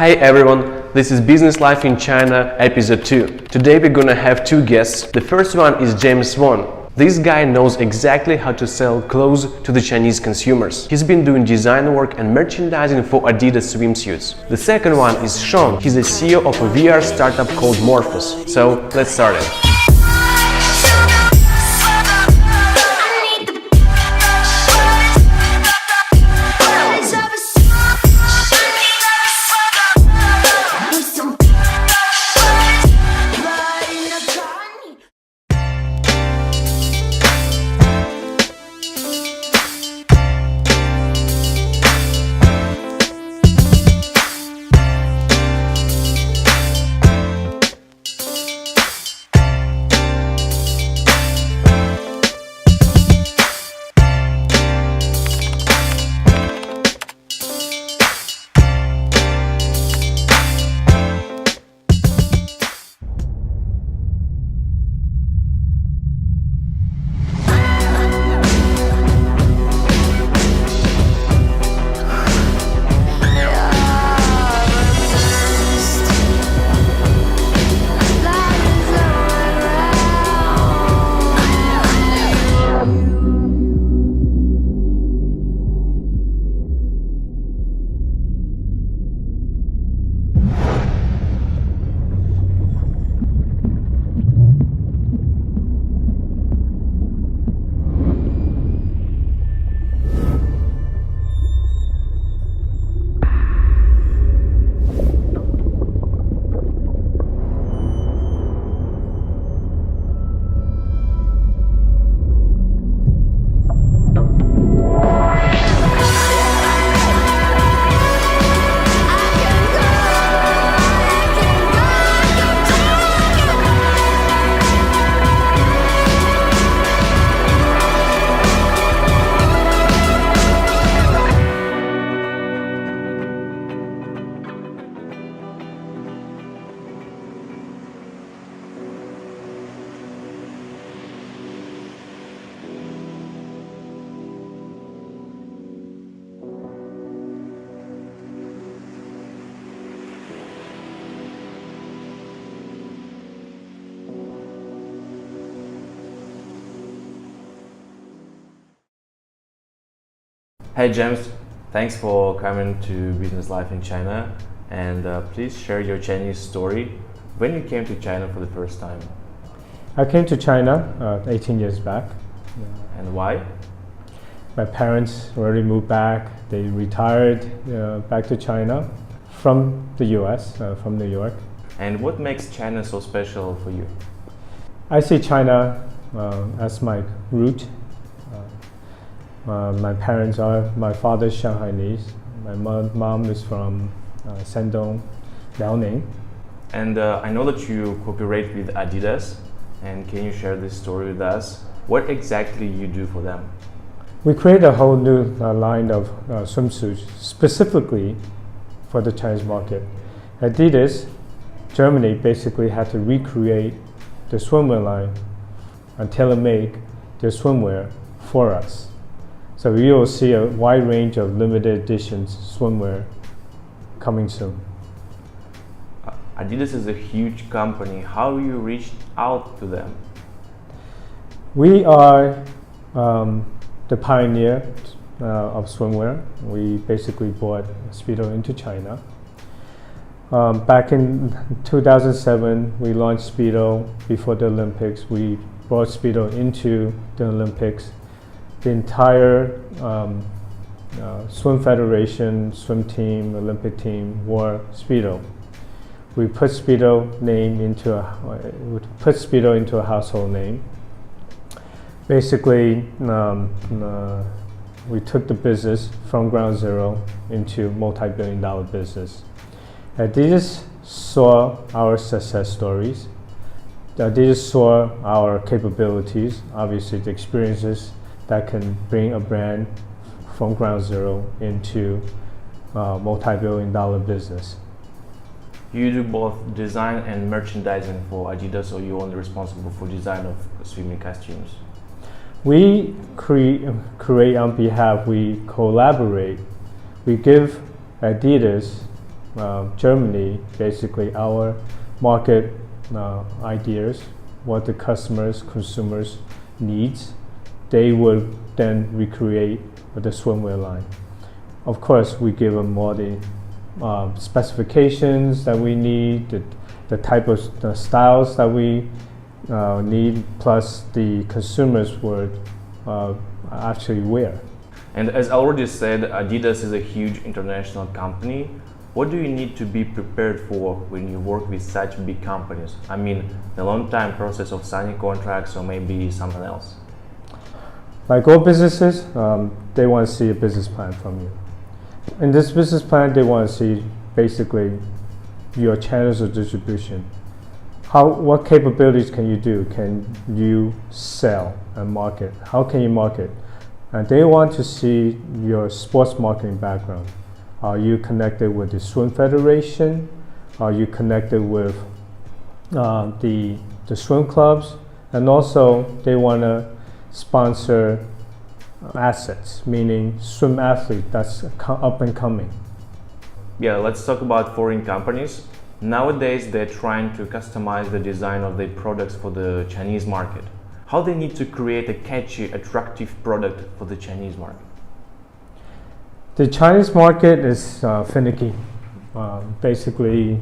Hi everyone, this is Business Life in China episode 2. Today we're gonna have two guests. The first one is James Won. This guy knows exactly how to sell clothes to the Chinese consumers. He's been doing design work and merchandising for Adidas swimsuits. The second one is Sean. He's the CEO of a VR startup called Morfus. So let's start it. Hey James, thanks for coming to Business Life in China, and please share your Chinese story. When you came to China for the first time? I came to China 18 years back. And why? My parents already moved back. They retired back to China from the US, from New York. And what makes China so special for you? I see China as my root. My parents my father's Shanghainese. My mom is from Shandong, Liaoning. And I know that you cooperate with Adidas, and can you share this story with us? What exactly you do for them? We create a whole new line of swimsuits specifically for the Chinese market. Adidas, Germany basically had to recreate the swimwear line and tailor-make their swimwear for us. So you will see a wide range of limited editions swimwear coming soon. Adidas is a huge company. How you reached out to them? We are the pioneer of swimwear. We basically brought Speedo into China. Back in 2007, we launched Speedo before the Olympics. We brought Speedo into the Olympics. The entire swim federation, swim team, Olympic team wore Speedo. We put Speedo into a household name. Basically, we took the business from ground zero into multi-billion-dollar business. Adidas saw our success stories. Adidas saw our capabilities, obviously the experiences that can bring a brand from ground zero into multi-billion-dollar business. You do both design and merchandising for Adidas, or you're only responsible for design of swimming costumes? We create on behalf, we collaborate. We give Adidas Germany, basically our market ideas, what the consumers needs, they will then recreate the swimwear line. Of course, we give them all the specifications that we need, the type of styles that we need, plus the consumers would actually wear. And as I already said, Adidas is a huge international company. What do you need to be prepared for when you work with such big companies? I mean, the long time process of signing contracts or maybe something else? Like all businesses, they want to see a business plan from you. In this business plan, they want to see basically your channels of distribution. What capabilities can you do? Can you sell and market? How can you market? And they want to see your sports marketing background. Are you connected with the Swim Federation? Are you connected with the swim clubs? And also, they want to sponsor assets, meaning swim athlete that's up and coming. Yeah, let's talk about foreign companies. Nowadays, they're trying to customize the design of their products for the Chinese market. How they need to create a catchy, attractive product for the Chinese market? The Chinese market is finicky. Basically,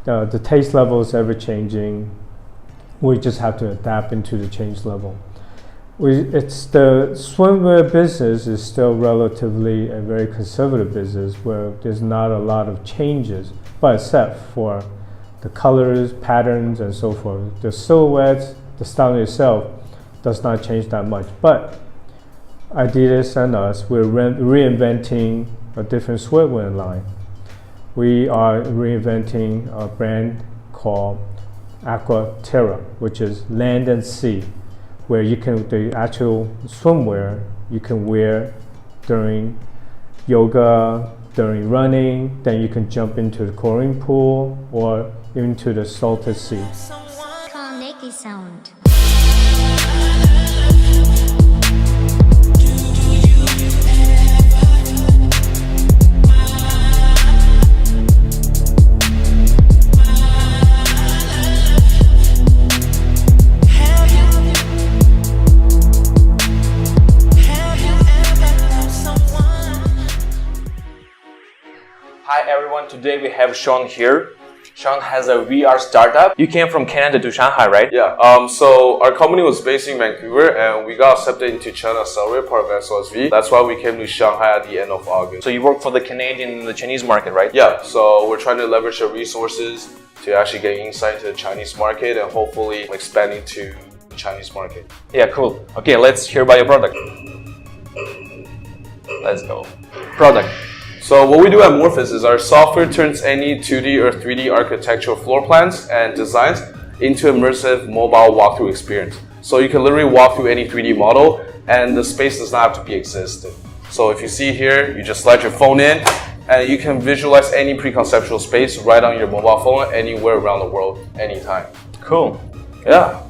the taste level is ever changing. We just have to adapt into the change level. It's the swimwear business is still relatively a very conservative business where there's not a lot of changes, but except for the colors, patterns, and so forth. The silhouettes, the style itself does not change that much. But Adidas and us, we're reinventing a different swimwear line. We are reinventing a brand called Aqua Terra, which is land and sea, where you can, the actual swimwear you can wear during yoga, during running, then you can jump into the chlorine pool or into the salted sea. Naked sound. Hi everyone, today we have Sean here. Sean has a VR startup. You came from Canada to Shanghai, right? Yeah, so our company was based in Vancouver and we got accepted into China Accelerate, part of SOSV. That's why we came to Shanghai at the end of August. So you work for the Canadian and the Chinese market, right? Yeah, so we're trying to leverage our resources to actually get insight into the Chinese market and hopefully expand into the Chinese market. Yeah, cool. Okay, let's hear about your product. Let's go. Product. So what we do at Morfus is our software turns any 2D or 3D architectural floor plans and designs into immersive mobile walkthrough experience. So you can literally walk through any 3D model and the space does not have to be existent. So if you see here, you just slide your phone in and you can visualize any pre-conceptual space right on your mobile phone anywhere around the world, anytime. Cool. Yeah,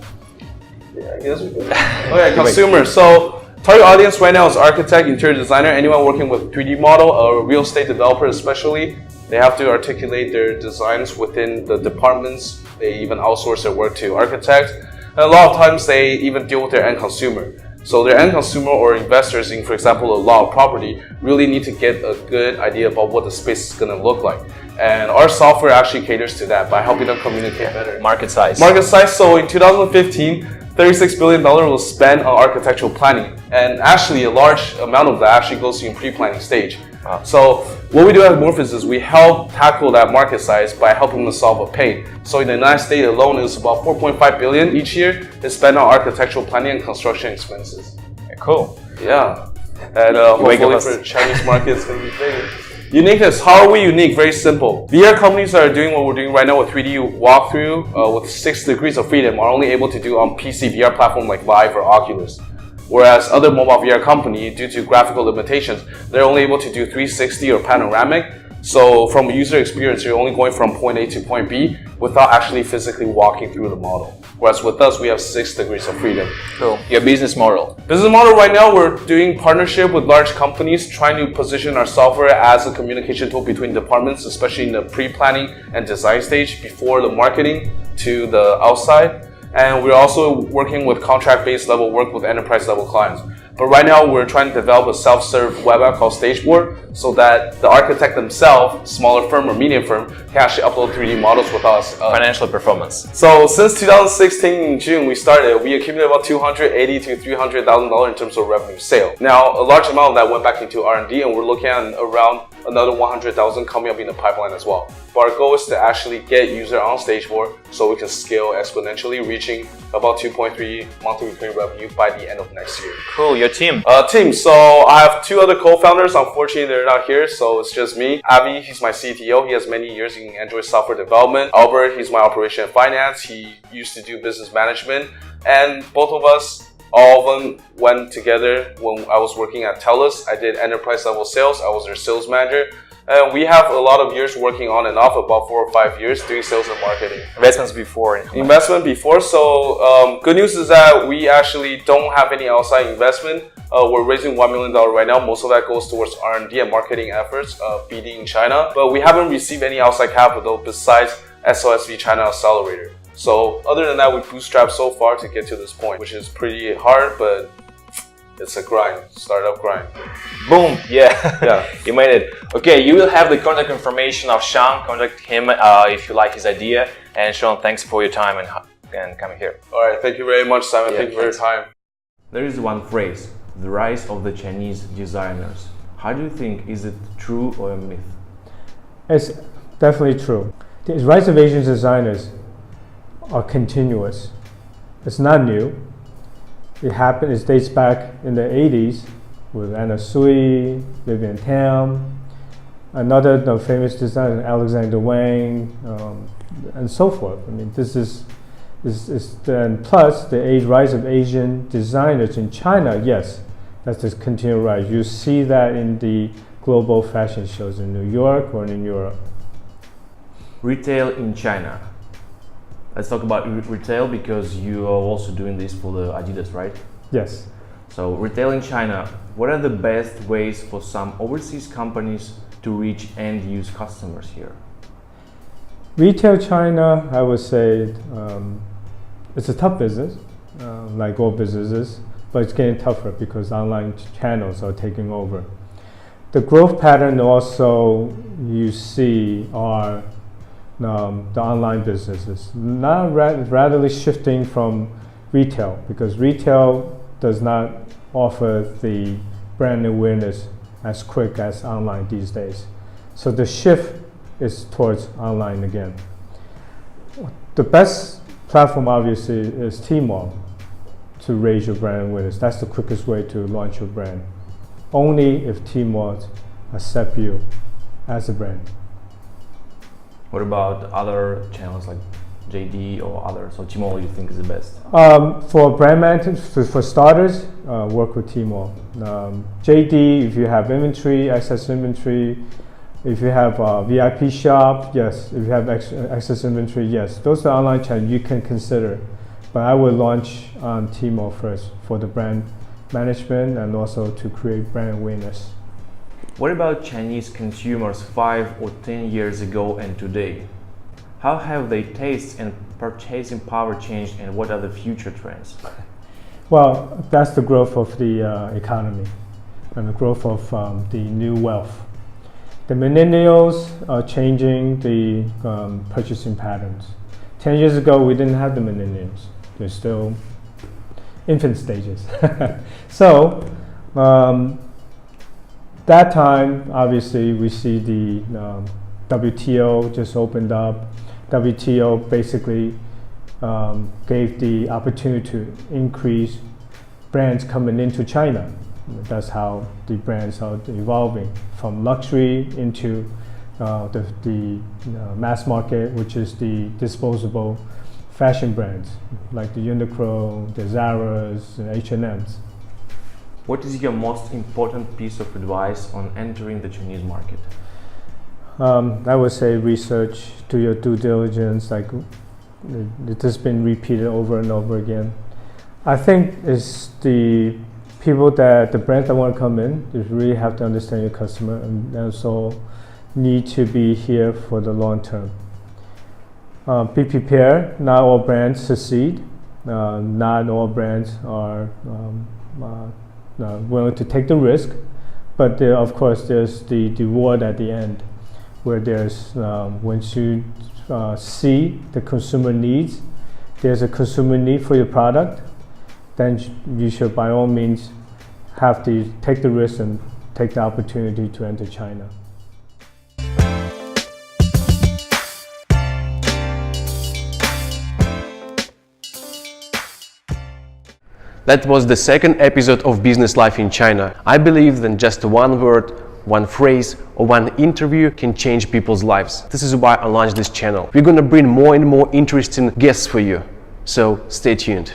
I guess we could. Okay, consumer. So target audience right now is architect, interior designer, anyone working with 3D model, or real estate developer especially. They have to articulate their designs within the departments. They even outsource their work to architects. And a lot of times they even deal with their end consumer. So their end consumer or investors in, for example, a lot of property really need to get a good idea about what the space is going to look like. And our software actually caters to that by helping them communicate better. Market size. Market size. So in 2015, $36 billion was spent on architectural planning. And actually a large amount of that actually goes to pre-planning stage. Wow. So what we do at Morfus is we help tackle that market size by helping them solve a pain. So in the United States alone, it was about $4.5 billion each year is spent on architectural planning and construction expenses. Cool. Yeah. And hopefully for the Chinese market, it's going to be bigger. Uniqueness. How are we unique? Very simple. VR companies that are doing what we're doing right now with 3D walkthrough with 6 degrees of freedom are only able to do on PC VR platform like Vive or Oculus. Whereas other mobile VR companies, due to graphical limitations, they're only able to do 360 or panoramic. So from a user experience, you're only going from point A to point B without actually physically walking through the model. Whereas with us, we have 6 degrees of freedom. Cool. Your business model. Business model right now, we're doing partnership with large companies, trying to position our software as a communication tool between departments, especially in the pre-planning and design stage before the marketing to the outside. And we're also working with contract-based level work with enterprise level clients. But right now, we're trying to develop a self-serve web app called Stageboard so that the architect themselves, smaller firm or medium firm, can actually upload 3D models with us. Financial performance. So since 2016 in June we started, we accumulated about $280,000 to $300,000 in terms of revenue sale. Now, a large amount of that went back into R&D, and we're looking at around another $100,000 coming up in the pipeline as well. But our goal is to actually get user on Stageboard so we can scale exponentially, reaching about 2.3 monthly recurring revenue by the end of next year. Cool. Your team. So I have 2 other co-founders. Unfortunately, they're not here, so it's just me. Avi, he's my CTO. He has many years in Android software development. Albert, he's my operation and finance. He used to do business management. And both of us, all of them went together when I was working at TELUS. I did enterprise level sales. I was their sales manager. And we have a lot of years working on and off, about 4 or 5 years doing sales and marketing. Investments before. So good news is that we actually don't have any outside investment. We're raising $1 million right now. Most of that goes towards R&D and marketing efforts, BD in China. But we haven't received any outside capital besides SOSV China Accelerator. So other than that, we bootstrapped so far to get to this point, which is pretty hard, but it's a grind, startup grind. Boom, yeah, you made it. Okay, you will have the contact information of Sean. Contact him if you like his idea. And Sean, thanks for your time and coming here. All right, thank you very much, Simon. Yeah, thank you for your time. There is one phrase, the rise of the Chinese designers. How do you think, is it true or a myth? It's definitely true. The rise of Asian designers are continuous. It's not new. It happened, it dates back in the 80s with Anna Sui, Vivian Tam, another famous designer, Alexander Wang, and so forth. I mean, this is and plus the rise of Asian designers in China, yes, that's just continual rise. You see that in the global fashion shows in New York or in Europe. Retail in China. Let's talk about retail because you are also doing this for the Adidas, right? Yes. So retail in China, what are the best ways for some overseas companies to reach end-use customers here? Retail China, I would say, it's a tough business, like all businesses, but it's getting tougher because online channels are taking over. The growth pattern also you see are the online businesses, now rapidly shifting from retail because retail does not offer the brand awareness as quick as online these days. So the shift is towards online again. The best platform obviously is Tmall to raise your brand awareness. That's the quickest way to launch your brand. Only if Tmall accept you as a brand. What about other channels like JD or others? So Tmall you think is the best? For brand management, for starters, work with Tmall. JD, if you have inventory, excess inventory, if you have a VIP shop, yes. If you have excess inventory, yes. Those are online channels you can consider. But I would launch on Tmall first for the brand management and also to create brand awareness. What about Chinese consumers 5 or 10 years ago and today? How have their tastes and purchasing power changed, and what are the future trends? Well, that's the growth of the economy and the growth of the new wealth. The millennials are changing the purchasing patterns. 10 years ago, we didn't have the millennials. They're still infant stages. So, that time, obviously, we see the WTO just opened up. WTO basically gave the opportunity to increase brands coming into China. That's how the brands are evolving from luxury into the mass market, which is the disposable fashion brands like the Uniqlo, the Zara's, and H&M's. What is your most important piece of advice on entering the Chinese market? I would say research, do your due diligence, like It has been repeated over and over again. I think it's the people that the brands that want to come in, you really have to understand your customer and also need to be here for the long term. Be prepared. Not all brands succeed. Not all brands are willing to take the risk, but of course there's the reward at the end, where there's once you see the consumer needs, there's a consumer need for your product, then you should by all means have to take the risk and take the opportunity to enter China. That was the second episode of Business Life in China. I believe that just one word, one phrase, or one interview can change people's lives. This is why I launched this channel. We're gonna bring more and more interesting guests for you. So stay tuned.